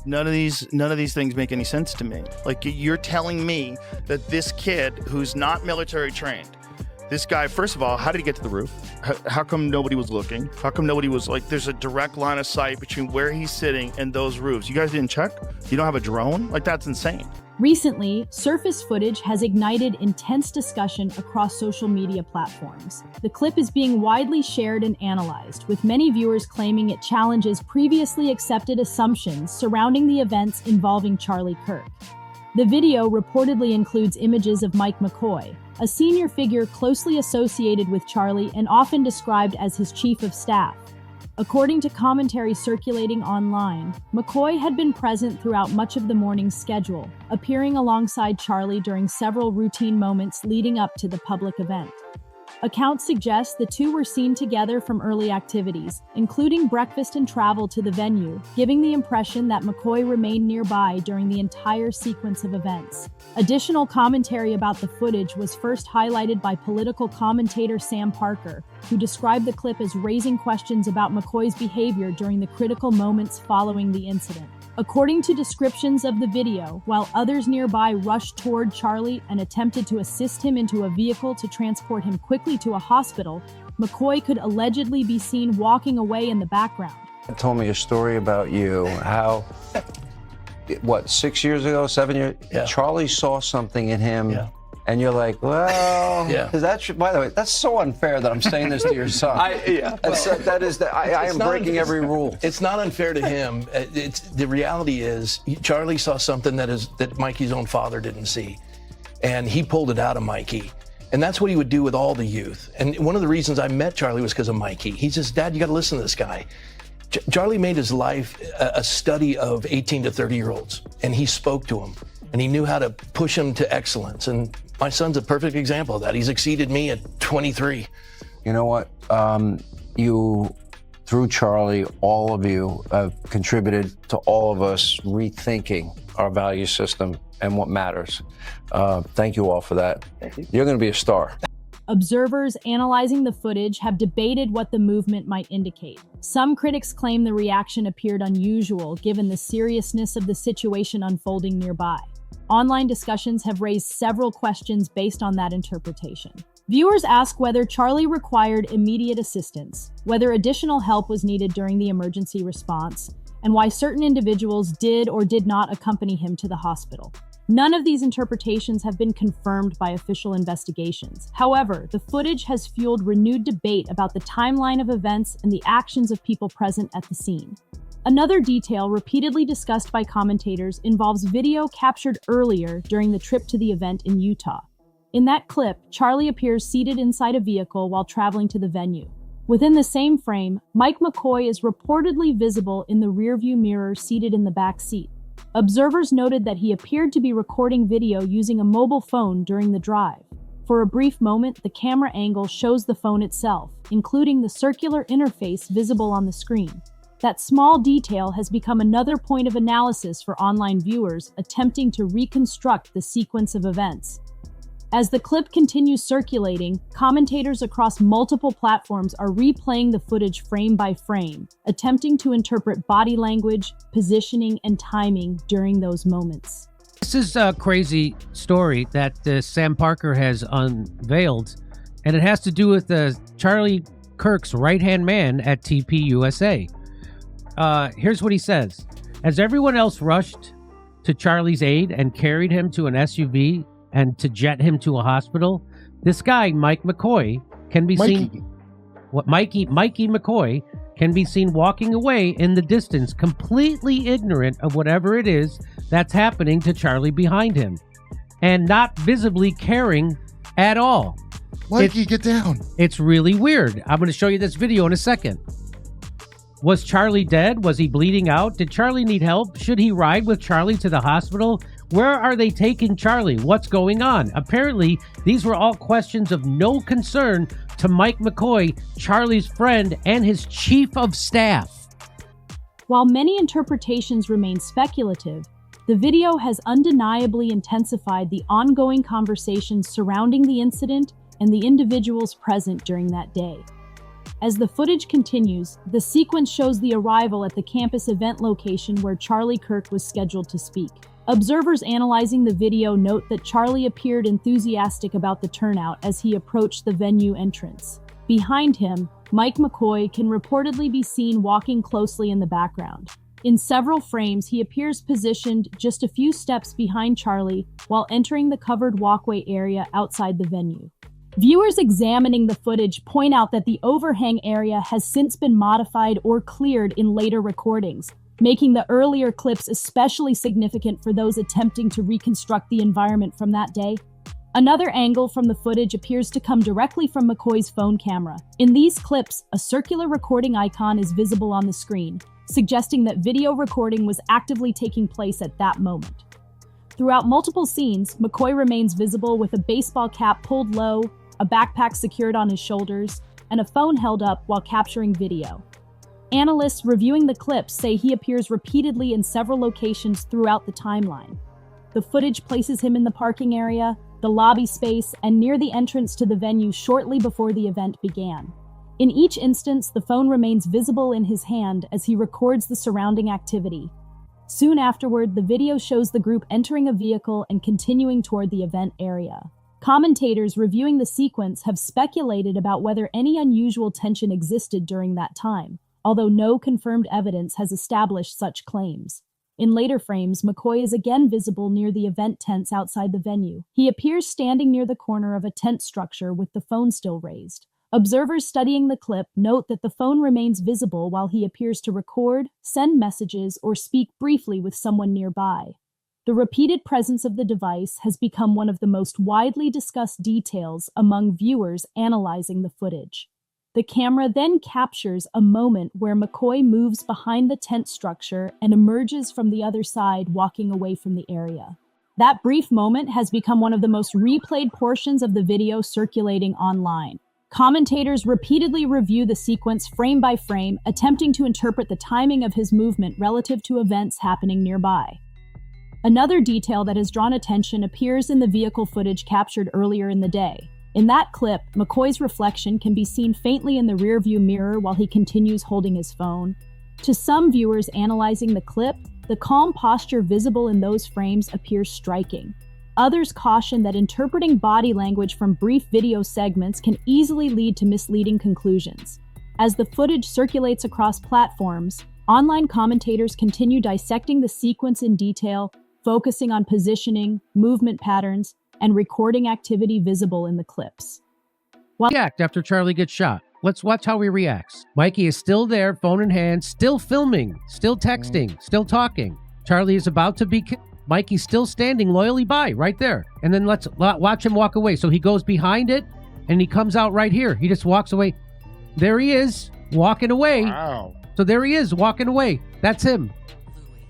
None of these things make any sense to me. Like, you're telling me that this kid who's not military trained, this guy, first of all, how did he get to the roof? How come nobody was looking? How come nobody was like, there's a direct line of sight between where he's sitting and those roofs? You guys didn't check? You don't have a drone? Like, that's insane. Recently, surface footage has ignited intense discussion across social media platforms. The clip is being widely shared and analyzed, with many viewers claiming it challenges previously accepted assumptions surrounding the events involving Charlie Kirk. The video reportedly includes images of Mike McCoy, a senior figure closely associated with Charlie and often described as his chief of staff. According to commentary circulating online, McCoy had been present throughout much of the morning's schedule, appearing alongside Charlie during several routine moments leading up to the public event. Accounts suggest the two were seen together from early activities, including breakfast and travel to the venue, giving the impression that McCoy remained nearby during the entire sequence of events. Additional commentary about the footage was first highlighted by political commentator Sam Parker, who described the clip as raising questions about McCoy's behavior during the critical moments following the incident. According to descriptions of the video, while others nearby rushed toward Charlie and attempted to assist him into a vehicle to transport him quickly to a hospital, McCoy could allegedly be seen walking away in the background. Told me a story about you, how, 6 years ago, 7 years, Yeah. Charlie saw something in him. Yeah. And you're like, well, Yeah. because by the way, that's so unfair that I'm saying this to your son. I am breaking every rule. It's not unfair to him. The reality is, Charlie saw something that Mikey's own father didn't see, and he pulled it out of Mikey. And that's what he would do with all the youth. And one of the reasons I met Charlie was because of Mikey. He says, Dad, you got to listen to this guy. Charlie made his life a study of 18 to 30-year-olds, and he spoke to them, and he knew how to push them to excellence. And my son's a perfect example of that. He's exceeded me at 23. You know what? You, through Charlie, all of you have contributed to all of us rethinking our value system and what matters. Thank you all for that. Thank you. You're going to be a star. Observers analyzing the footage have debated what the movement might indicate. Some critics claim the reaction appeared unusual given the seriousness of the situation unfolding nearby. Online discussions have raised several questions based on that interpretation. Viewers ask whether Charlie required immediate assistance, whether additional help was needed during the emergency response, and why certain individuals did or did not accompany him to the hospital. None of these interpretations have been confirmed by official investigations. However, the footage has fueled renewed debate about the timeline of events and the actions of people present at the scene. Another detail repeatedly discussed by commentators involves video captured earlier during the trip to the event in Utah. In that clip, Charlie appears seated inside a vehicle while traveling to the venue. Within the same frame, Mike McCoy is reportedly visible in the rearview mirror seated in the back seat. Observers noted that he appeared to be recording video using a mobile phone during the drive. For a brief moment, the camera angle shows the phone itself, including the circular interface visible on the screen. That small detail has become another point of analysis for online viewers attempting to reconstruct the sequence of events. As the clip continues circulating, commentators across multiple platforms are replaying the footage frame by frame, attempting to interpret body language, positioning, and timing during those moments. This is a crazy story that Sam Parker has unveiled, and it has to do with Charlie Kirk's right-hand man at TP USA. Here's what he says. As everyone else rushed to Charlie's aid and carried him to an SUV and to jet him to a hospital, this guy, Mike McCoy, can be seen... Mikey McCoy can be seen walking away in the distance, completely ignorant of whatever it is that's happening to Charlie behind him, and not visibly caring at all. Mikey, get down. It's really weird. I'm going to show you this video in a second. Was Charlie dead? Was he bleeding out? Did Charlie need help? Should he ride with Charlie to the hospital? Where are they taking Charlie? What's going on? Apparently, these were all questions of no concern to Mike McCoy, Charlie's friend and his chief of staff. While many interpretations remain speculative, the video has undeniably intensified the ongoing conversations surrounding the incident and the individuals present during that day. As the footage continues, the sequence shows the arrival at the campus event location where Charlie Kirk was scheduled to speak. Observers analyzing the video note that Charlie appeared enthusiastic about the turnout as he approached the venue entrance. Behind him, Mike McCoy can reportedly be seen walking closely in the background. In several frames, he appears positioned just a few steps behind Charlie while entering the covered walkway area outside the venue. Viewers examining the footage point out that the overhang area has since been modified or cleared in later recordings, making the earlier clips especially significant for those attempting to reconstruct the environment from that day. Another angle from the footage appears to come directly from McCoy's phone camera. In these clips, a circular recording icon is visible on the screen, suggesting that video recording was actively taking place at that moment. Throughout multiple scenes, McCoy remains visible with a baseball cap pulled low, a backpack secured on his shoulders, and a phone held up while capturing video. Analysts reviewing the clips say he appears repeatedly in several locations throughout the timeline. The footage places him in the parking area, the lobby space, and near the entrance to the venue shortly before the event began. In each instance, the phone remains visible in his hand as he records the surrounding activity. Soon afterward, the video shows the group entering a vehicle and continuing toward the event area. Commentators reviewing the sequence have speculated about whether any unusual tension existed during that time, although no confirmed evidence has established such claims. In later frames, McCoy is again visible near the event tents outside the venue. He appears standing near the corner of a tent structure with the phone still raised. Observers studying the clip note that the phone remains visible while he appears to record, send messages, or speak briefly with someone nearby. The repeated presence of the device has become one of the most widely discussed details among viewers analyzing the footage. The camera then captures a moment where McCoy moves behind the tent structure and emerges from the other side, walking away from the area. That brief moment has become one of the most replayed portions of the video circulating online. Commentators repeatedly review the sequence frame by frame, attempting to interpret the timing of his movement relative to events happening nearby. Another detail that has drawn attention appears in the vehicle footage captured earlier in the day. In that clip, McCoy's reflection can be seen faintly in the rearview mirror while he continues holding his phone. To some viewers analyzing the clip, the calm posture visible in those frames appears striking. Others caution that interpreting body language from brief video segments can easily lead to misleading conclusions. As the footage circulates across platforms, online commentators continue dissecting the sequence in detail, focusing on positioning, movement patterns, and recording activity visible in the clips. React after Charlie gets shot. Let's watch how he reacts. Mikey is still there, phone in hand, still filming, still texting, still talking. Charlie is about to be killed. Mikey's still standing loyally by, right there. And then let's watch him walk away. So he goes behind it, and he comes out right here. He just walks away. There he is, walking away. Wow. So there he is, walking away. That's him.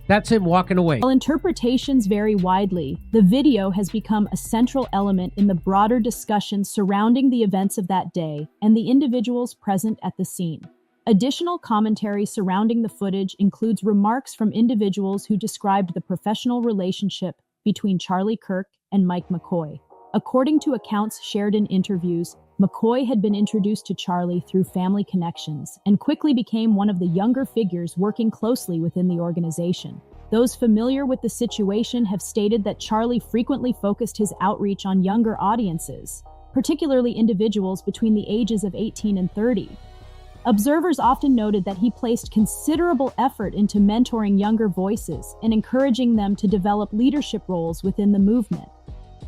That's him walking away. While interpretations vary widely, the video has become a central element in the broader discussion surrounding the events of that day and the individuals present at the scene. Additional commentary surrounding the footage includes remarks from individuals who described the professional relationship between Charlie Kirk and Mike McCoy. According to accounts shared in interviews, McCoy had been introduced to Charlie through family connections and quickly became one of the younger figures working closely within the organization. Those familiar with the situation have stated that Charlie frequently focused his outreach on younger audiences, particularly individuals between the ages of 18 and 30. Observers often noted that he placed considerable effort into mentoring younger voices and encouraging them to develop leadership roles within the movement.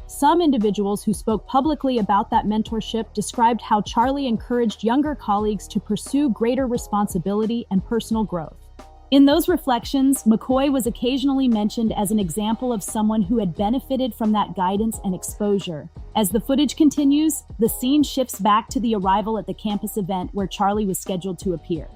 Some individuals who spoke publicly about that mentorship described how Charlie encouraged younger colleagues to pursue greater responsibility and personal growth. In those reflections, McCoy was occasionally mentioned as an example of someone who had benefited from that guidance and exposure. As the footage continues, the scene shifts back to the arrival at the campus event where Charlie was scheduled to appear.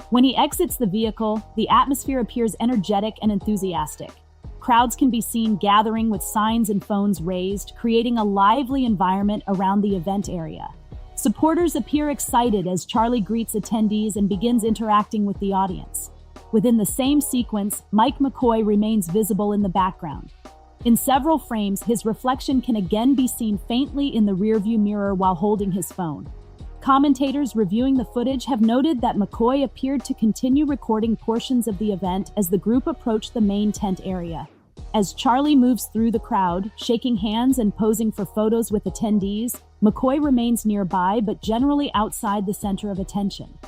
When he exits the vehicle, the atmosphere appears energetic and enthusiastic. Crowds can be seen gathering with signs and phones raised, creating a lively environment around the event area. Supporters appear excited as Charlie greets attendees and begins interacting with the audience. Within the same sequence, Mike McCoy remains visible in the background. In several frames, his reflection can again be seen faintly in the rearview mirror while holding his phone. Commentators reviewing the footage have noted that McCoy appeared to continue recording portions of the event as the group approached the main tent area. As Charlie moves through the crowd, shaking hands and posing for photos with attendees, McCoy remains nearby but generally outside the center of attention.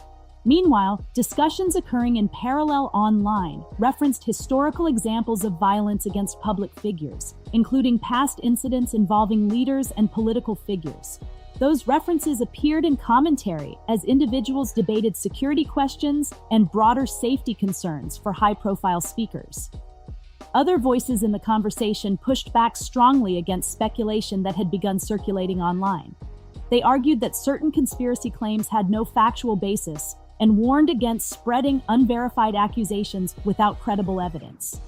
Meanwhile, discussions occurring in parallel online referenced historical examples of violence against public figures, including past incidents involving leaders and political figures. Those references appeared in commentary as individuals debated security questions and broader safety concerns for high-profile speakers. Other voices in the conversation pushed back strongly against speculation that had begun circulating online. They argued that certain conspiracy claims had no factual basis and warned against spreading unverified accusations without credible evidence.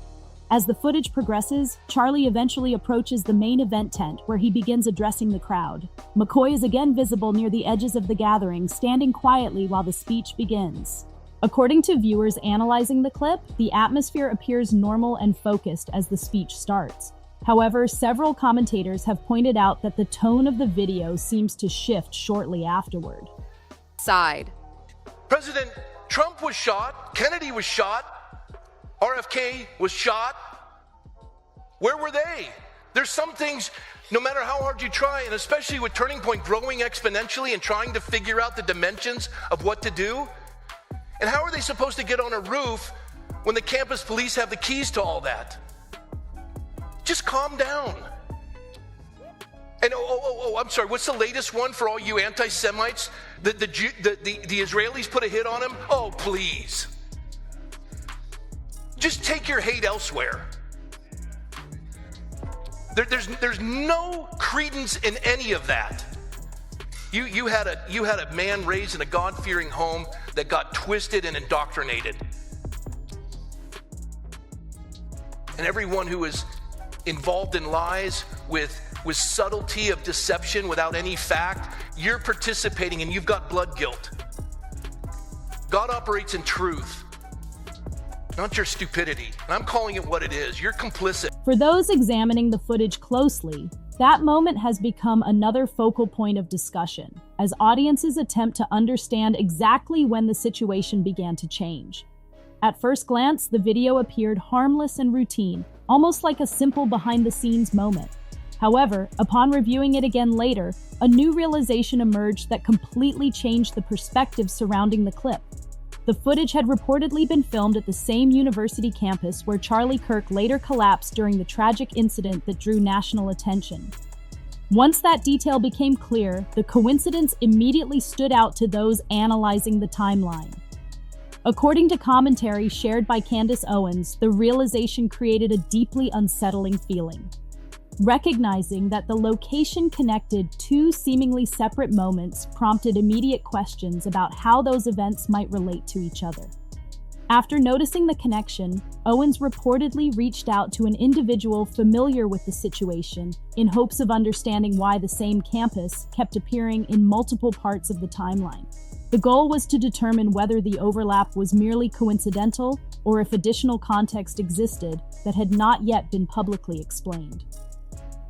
As the footage progresses, Charlie eventually approaches the main event tent where he begins addressing the crowd. McCoy is again visible near the edges of the gathering, standing quietly while the speech begins. According to viewers analyzing the clip, the atmosphere appears normal and focused as the speech starts. However, several commentators have pointed out that the tone of the video seems to shift shortly afterward. Side. President Trump was shot, Kennedy was shot, RFK was shot. Where were they? There's some things, no matter how hard you try, and especially with Turning Point growing exponentially and trying to figure out the dimensions of what to do. And how are they supposed to get on a roof when the campus police have the keys to all that? Just calm down. And I'm sorry, what's the latest one for all you anti-Semites? The Israelis put a hit on him? Oh, please. Just take your hate elsewhere. There's no credence in any of that. You had a man raised in a God-fearing home that got twisted and indoctrinated. And everyone who is involved in lies with subtlety of deception without any fact, you're participating and you've got blood guilt. God operates in truth, not your stupidity. And I'm calling it what it is. You're complicit. For those examining the footage closely, that moment has become another focal point of discussion, as audiences attempt to understand exactly when the situation began to change. At first glance, the video appeared harmless and routine, almost like a simple behind-the-scenes moment. However, upon reviewing it again later, a new realization emerged that completely changed the perspective surrounding the clip. The footage had reportedly been filmed at the same university campus where Charlie Kirk later collapsed during the tragic incident that drew national attention. Once that detail became clear, the coincidence immediately stood out to those analyzing the timeline. According to commentary shared by Candace Owens, the realization created a deeply unsettling feeling. Recognizing that the location connected two seemingly separate moments prompted immediate questions about how those events might relate to each other. After noticing the connection, Owens reportedly reached out to an individual familiar with the situation in hopes of understanding why the same campus kept appearing in multiple parts of the timeline. The goal was to determine whether the overlap was merely coincidental or if additional context existed that had not yet been publicly explained.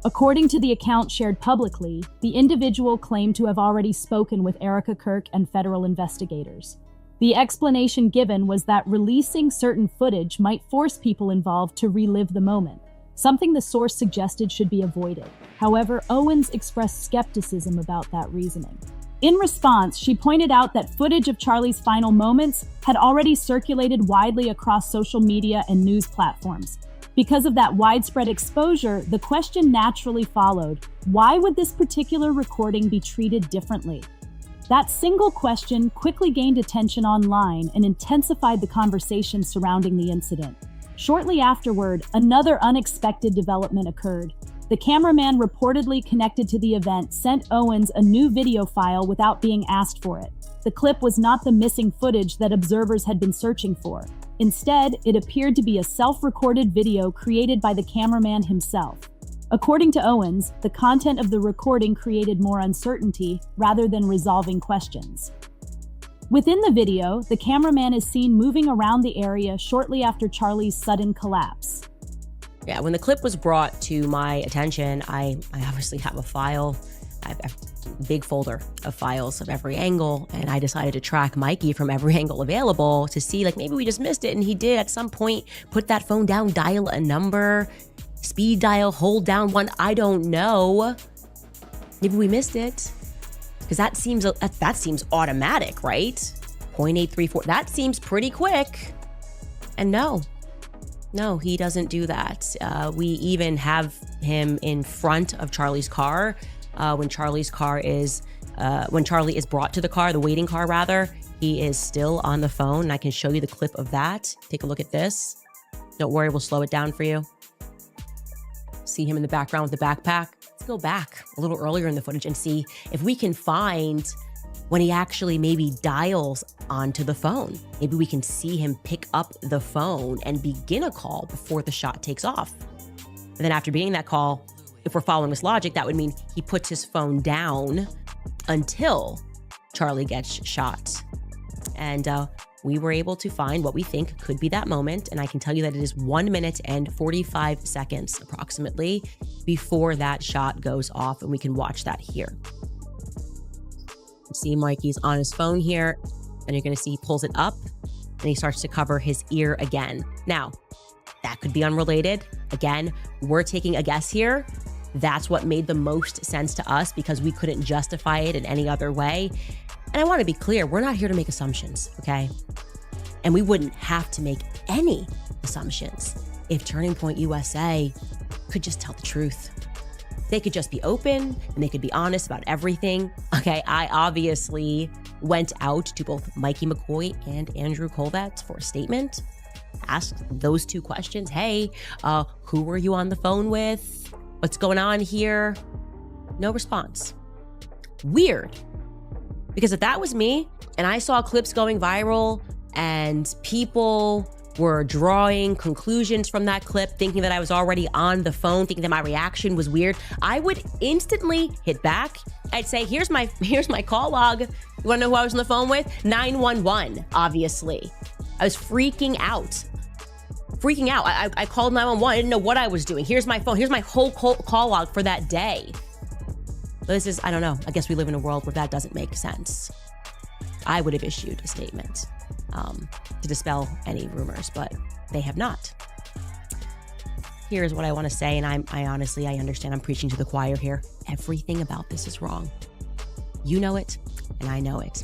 According to the account shared publicly, the individual claimed to have already spoken with Erica Kirk and federal investigators. The explanation given was that releasing certain footage might force people involved to relive the moment, something the source suggested should be avoided. However, Owens expressed skepticism about that reasoning. In response, she pointed out that footage of Charlie's final moments had already circulated widely across social media and news platforms. Because of that widespread exposure, the question naturally followed, why would this particular recording be treated differently? That single question quickly gained attention online and intensified the conversation surrounding the incident. Shortly afterward, another unexpected development occurred. The cameraman reportedly connected to the event sent Owens a new video file without being asked for it. The clip was not the missing footage that observers had been searching for. Instead, it appeared to be a self-recorded video created by the cameraman himself. According to Owens, the content of the recording created more uncertainty rather than resolving questions. Within the video, the cameraman is seen moving around the area shortly after Charlie's sudden collapse. Yeah, when the clip was brought to my attention, I obviously have a file I've a big folder of files of every angle, and I decided to track Mikey from every angle available to see, like, maybe we just missed it, and he did at some point put that phone down, dial a number, speed dial, hold down one. I don't know. Maybe we missed it, because that seems automatic, right? 0.834. That seems pretty quick. And no, he doesn't do that. We even have him in front of Charlie's car. When Charlie is brought to the car, the waiting car rather, he is still on the phone. And I can show you the clip of that. Take a look at this. Don't worry, we'll slow it down for you. See him in the background with the backpack. Let's go back a little earlier in the footage and see if we can find when he actually maybe dials onto the phone. Maybe we can see him pick up the phone and begin a call before the shot takes off. And then after beginning that call, if we're following this logic, that would mean he puts his phone down until Charlie gets shot. And we were able to find what we think could be that moment. And I can tell you that it is 1 minute and 45 seconds approximately before that shot goes off. And we can watch that here. You see Mikey's on his phone here, and you're going to see he pulls it up and he starts to cover his ear again. Now, that could be unrelated. Again, we're taking a guess here. That's what made the most sense to us because we couldn't justify it in any other way. And I want to be clear, we're not here to make assumptions, okay? And we wouldn't have to make any assumptions if Turning Point USA could just tell the truth. They could just be open and they could be honest about everything. Okay, I obviously went out to both Mikey McCoy and Andrew Colvett for a statement, asked those two questions. Hey, who were you on the phone with? What's going on here? No response. Weird. Because if that was me and I saw clips going viral and people were drawing conclusions from that clip, thinking that I was already on the phone, thinking that my reaction was weird, I would instantly hit back. I'd say, here's my call log. You wanna know who I was on the phone with? 911, obviously. I was freaking out. I called 911. I didn't know what I was doing. Here's my phone. Here's my whole call log for that day. But this is, I don't know. I guess we live in a world where that doesn't make sense. I would have issued a statement to dispel any rumors, but they have not. Here's what I want to say, and I honestly understand I'm preaching to the choir here. Everything about this is wrong. You know it, and I know it.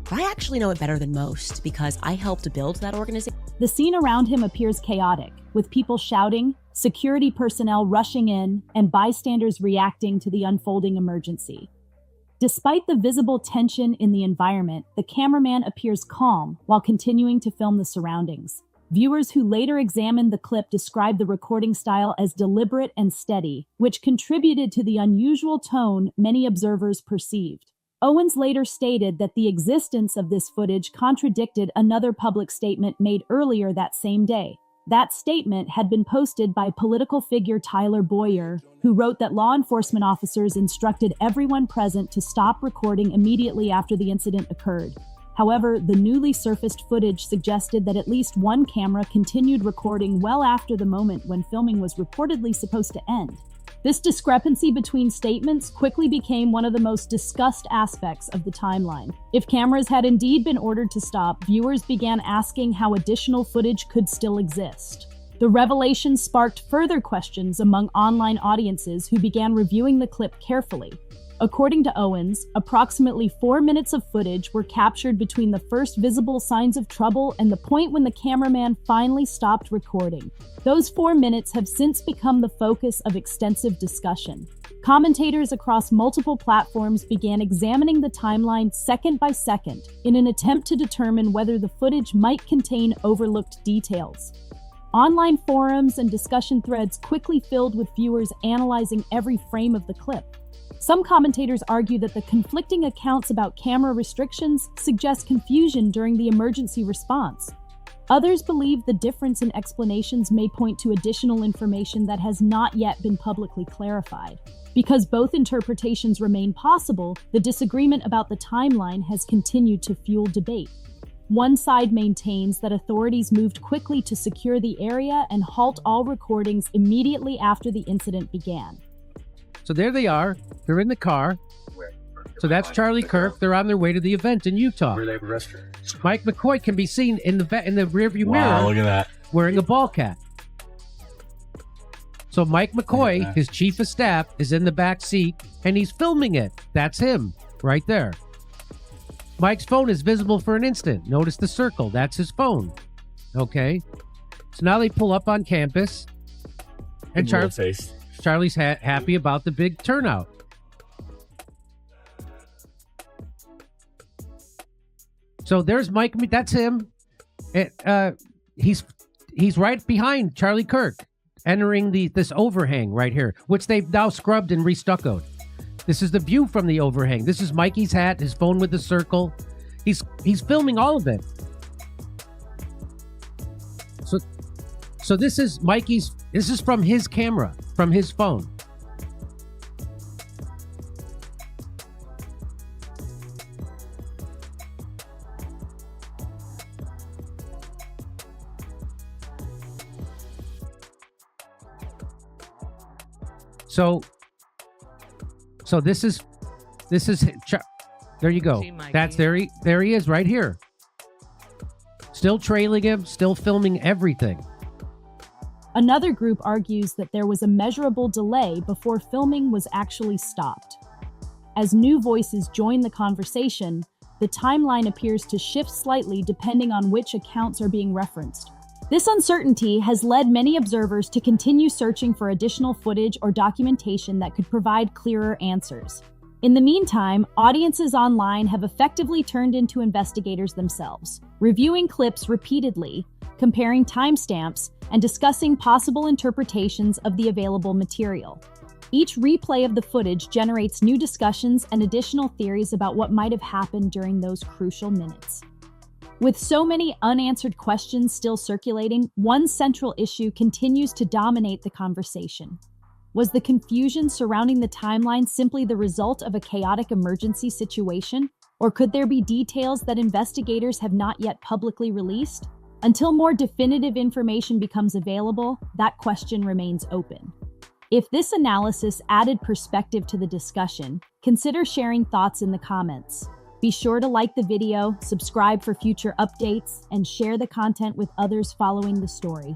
But I actually know it better than most because I helped build that organization. The scene around him appears chaotic, with people shouting, security personnel rushing in, and bystanders reacting to the unfolding emergency. Despite the visible tension in the environment, the cameraman appears calm while continuing to film the surroundings. Viewers who later examined the clip described the recording style as deliberate and steady, which contributed to the unusual tone many observers perceived. Owens later stated that the existence of this footage contradicted another public statement made earlier that same day. That statement had been posted by political figure Tyler Boyer, who wrote that law enforcement officers instructed everyone present to stop recording immediately after the incident occurred. However, the newly surfaced footage suggested that at least one camera continued recording well after the moment when filming was reportedly supposed to end. This discrepancy between statements quickly became one of the most discussed aspects of the timeline. If cameras had indeed been ordered to stop, viewers began asking how additional footage could still exist. The revelation sparked further questions among online audiences who began reviewing the clip carefully. According to Owens, approximately 4 minutes of footage were captured between the first visible signs of trouble and the point when the cameraman finally stopped recording. Those 4 minutes have since become the focus of extensive discussion. Commentators across multiple platforms began examining the timeline second by second in an attempt to determine whether the footage might contain overlooked details. Online forums and discussion threads quickly filled with viewers analyzing every frame of the clip. Some commentators argue that the conflicting accounts about camera restrictions suggest confusion during the emergency response. Others believe the difference in explanations may point to additional information that has not yet been publicly clarified. Because both interpretations remain possible, the disagreement about the timeline has continued to fuel debate. One side maintains that authorities moved quickly to secure the area and halt all recordings immediately after the incident began. So there they are. They're in the car. So that's Charlie Kirk. They're on their way to the event in Utah. Mike McCoy can be seen in the rearview mirror. Look at that. Wearing a ball cap. So Mike McCoy, his chief of staff, is in the back seat and he's filming it. That's him right there. Mike's phone is visible for an instant. Notice the circle. That's his phone. Okay. So now they pull up on campus and Charlie's happy about the big turnout. So there's Mike. That's him. He's right behind Charlie Kirk, entering this overhang right here, which they've now scrubbed and restuccoed. This is the view from the overhang. This is Mikey's hat, his phone with the circle. He's filming all of it. So this is Mikey's. This is from his camera, from his phone. So this is there you go. That's there he is right here. Still trailing him, still filming everything. Another group argues that there was a measurable delay before filming was actually stopped. As new voices join the conversation, the timeline appears to shift slightly depending on which accounts are being referenced. This uncertainty has led many observers to continue searching for additional footage or documentation that could provide clearer answers. In the meantime, audiences online have effectively turned into investigators themselves, reviewing clips repeatedly, comparing timestamps, and discussing possible interpretations of the available material. Each replay of the footage generates new discussions and additional theories about what might have happened during those crucial minutes. With so many unanswered questions still circulating, one central issue continues to dominate the conversation. Was the confusion surrounding the timeline simply the result of a chaotic emergency situation? Or could there be details that investigators have not yet publicly released? Until more definitive information becomes available, that question remains open. If this analysis added perspective to the discussion, consider sharing thoughts in the comments. Be sure to like the video, subscribe for future updates, and share the content with others following the story.